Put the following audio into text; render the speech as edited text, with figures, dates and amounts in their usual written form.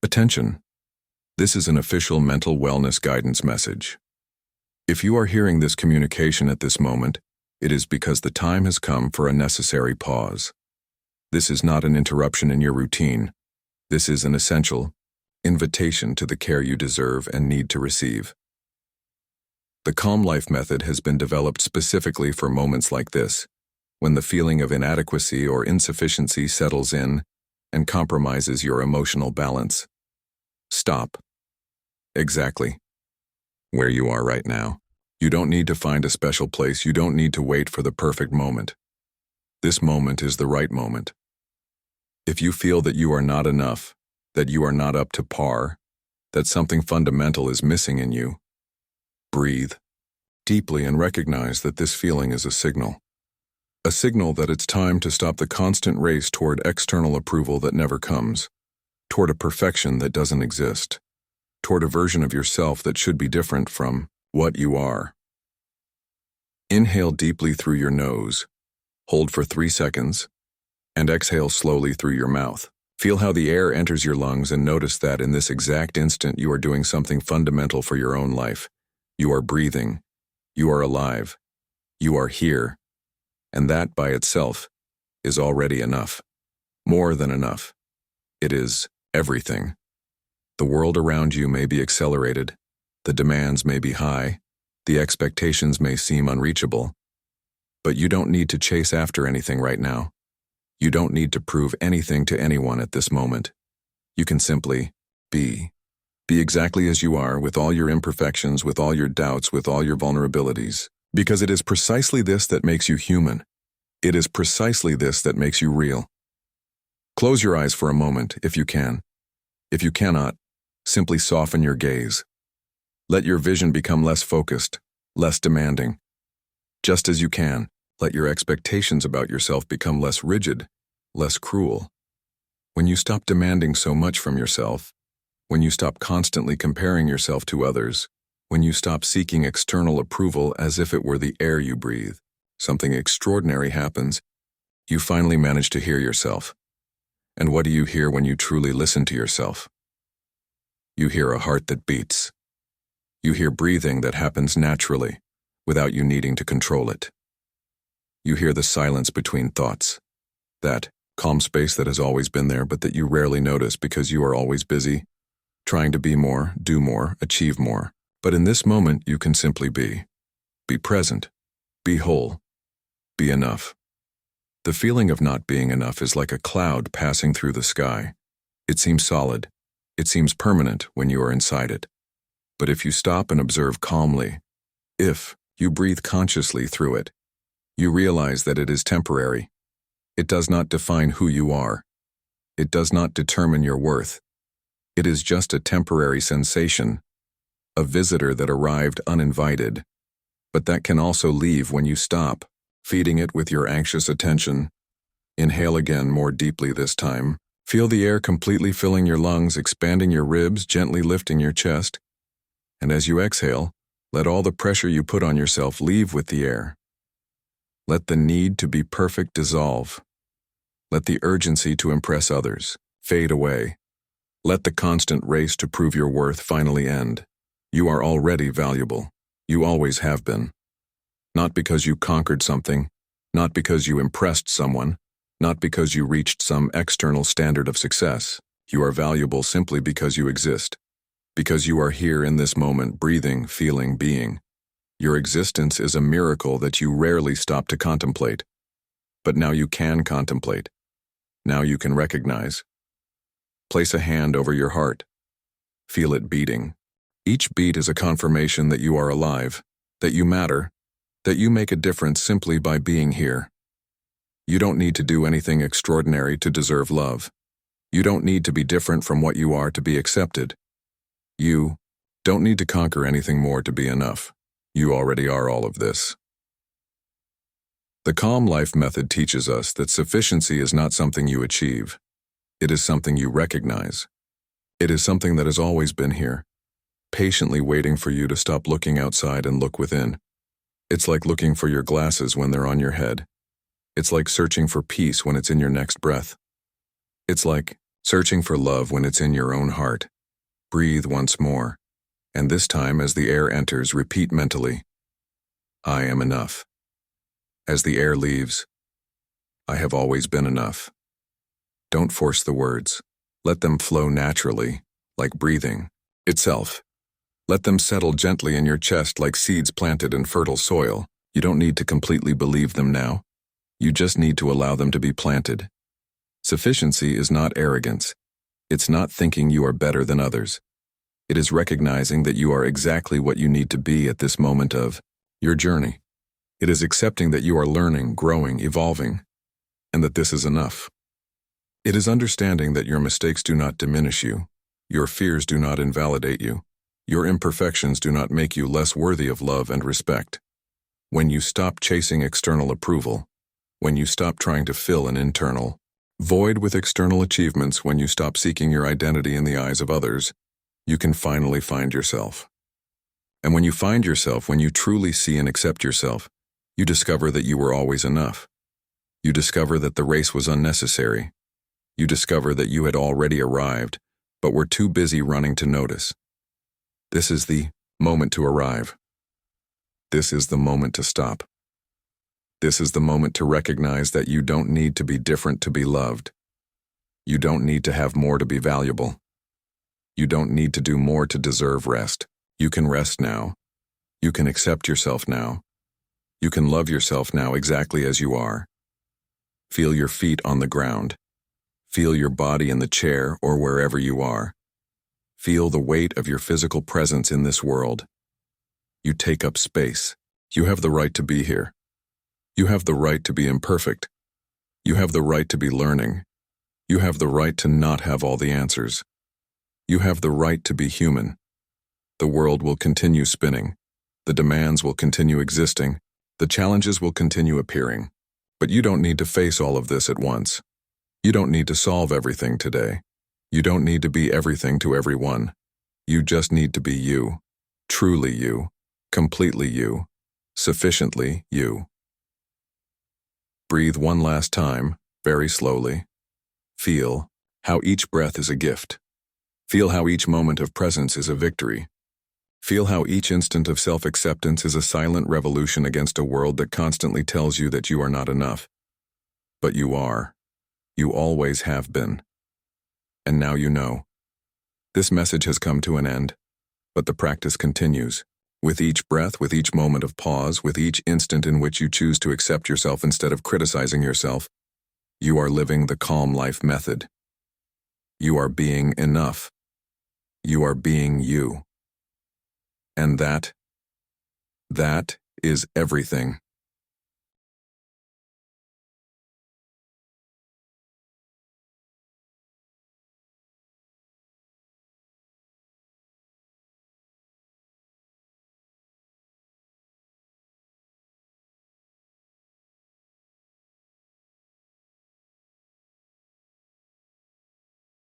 Attention! This is an official mental wellness guidance message. If you are hearing this communication at this moment, it is because the time has come for a necessary pause. This is not an interruption in your routine. This is an essential invitation to the care you deserve and need to receive. The Calm Life method has been developed specifically for moments like this, when the feeling of inadequacy or insufficiency settles in and compromises your emotional balance. Stop. Exactly where you are right now. You don't need to find a special place. You don't need to wait for the perfect moment. This moment is the right moment. If you feel that you are not enough, that you are not up to par, that something fundamental is missing in you, breathe deeply and recognize that this feeling is a signal. A signal that it's time to stop the constant race toward external approval that never comes, toward a perfection that doesn't exist, toward a version of yourself that should be different from what you are. Inhale deeply through your nose, hold for 3 seconds, and exhale slowly through your mouth. Feel how the air enters your lungs and notice that in this exact instant you are doing something fundamental for your own life. You are breathing. You are alive. You are here. And that by itself is already enough. More than enough. It is everything. The world around you may be accelerated, the demands may be high, the expectations may seem unreachable, but you don't need to chase after anything right now. You don't need to prove anything to anyone at this moment. You can simply be. Be exactly as you are, with all your imperfections, with all your doubts, with all your vulnerabilities, because it is precisely this that makes you human. It is precisely this that makes you real. Close your eyes for a moment, if you can. If you cannot, simply soften your gaze. Let your vision become less focused, less demanding. Just as you can, let your expectations about yourself become less rigid, less cruel. When you stop demanding so much from yourself, when you stop constantly comparing yourself to others, when you stop seeking external approval as if it were the air you breathe, something extraordinary happens. You finally manage to hear yourself. And what do you hear when you truly listen to yourself? You hear a heart that beats. You hear breathing that happens naturally, without you needing to control it. You hear the silence between thoughts, that calm space that has always been there but that you rarely notice because you are always busy, trying to be more, do more, achieve more. But in this moment, you can simply be. Be present. Be whole. Be enough. The feeling of not being enough is like a cloud passing through the sky. It seems solid. It seems permanent when you are inside it. But if you stop and observe calmly, if you breathe consciously through it, you realize that it is temporary. It does not define who you are. It does not determine your worth. It is just a temporary sensation, a visitor that arrived uninvited, but that can also leave when you stop, feeding it with your anxious attention. Inhale again, more deeply this time. Feel the air completely filling your lungs, expanding your ribs, gently lifting your chest. And as you exhale, let all the pressure you put on yourself leave with the air. Let the need to be perfect dissolve. Let the urgency to impress others fade away. Let the constant race to prove your worth finally end. You are already valuable. You always have been. Not because you conquered something, not because you impressed someone, not because you reached some external standard of success. You are valuable simply because you exist. Because you are here in this moment, breathing, feeling, being. Your existence is a miracle that you rarely stop to contemplate. But now you can contemplate. Now you can recognize. Place a hand over your heart. Feel it beating. Each beat is a confirmation that you are alive, that you matter, that you make a difference simply by being here. You don't need to do anything extraordinary to deserve love. You don't need to be different from what you are to be accepted. You don't need to conquer anything more to be enough. You already are all of this. The Calm Life method teaches us that sufficiency is not something you achieve. It is something you recognize. It is something that has always been here, patiently waiting for you to stop looking outside and look within. It's like looking for your glasses when they're on your head. It's like searching for peace when it's in your next breath. It's like searching for love when it's in your own heart. Breathe once more, and this time as the air enters, repeat mentally, I am enough. As the air leaves, I have always been enough. Don't force the words. Let them flow naturally, like breathing itself. Let them settle gently in your chest like seeds planted in fertile soil. You don't need to completely believe them now. You just need to allow them to be planted. Sufficiency is not arrogance. It's not thinking you are better than others. It is recognizing that you are exactly what you need to be at this moment of your journey. It is accepting that you are learning, growing, evolving, and that this is enough. It is understanding that your mistakes do not diminish you, your fears do not invalidate you, your imperfections do not make you less worthy of love and respect. When you stop chasing external approval, when you stop trying to fill an internal void with external achievements, when you stop seeking your identity in the eyes of others, you can finally find yourself. And when you find yourself, when you truly see and accept yourself, you discover that you were always enough. You discover that the race was unnecessary. You discover that you had already arrived, but were too busy running to notice. This is the moment to arrive. This is the moment to stop. This is the moment to recognize that you don't need to be different to be loved. You don't need to have more to be valuable. You don't need to do more to deserve rest. You can rest now. You can accept yourself now. You can love yourself now exactly as you are. Feel your feet on the ground. Feel your body in the chair or wherever you are. Feel the weight of your physical presence in this world. You take up space. You have the right to be here. You have the right to be imperfect. You have the right to be learning. You have the right to not have all the answers. You have the right to be human. The world will continue spinning. The demands will continue existing. The challenges will continue appearing. But you don't need to face all of this at once. You don't need to solve everything today. You don't need to be everything to everyone. You just need to be you. Truly you. Completely you. Sufficiently you. Breathe one last time, very slowly. Feel how each breath is a gift. Feel how each moment of presence is a victory. Feel how each instant of self-acceptance is a silent revolution against a world that constantly tells you that you are not enough. But you are. You always have been. And now you know. This message has come to an end, but the practice continues. With each breath, with each moment of pause, with each instant in which you choose to accept yourself instead of criticizing yourself, you are living the calm life method. You are being enough. You are being you. And that is everything.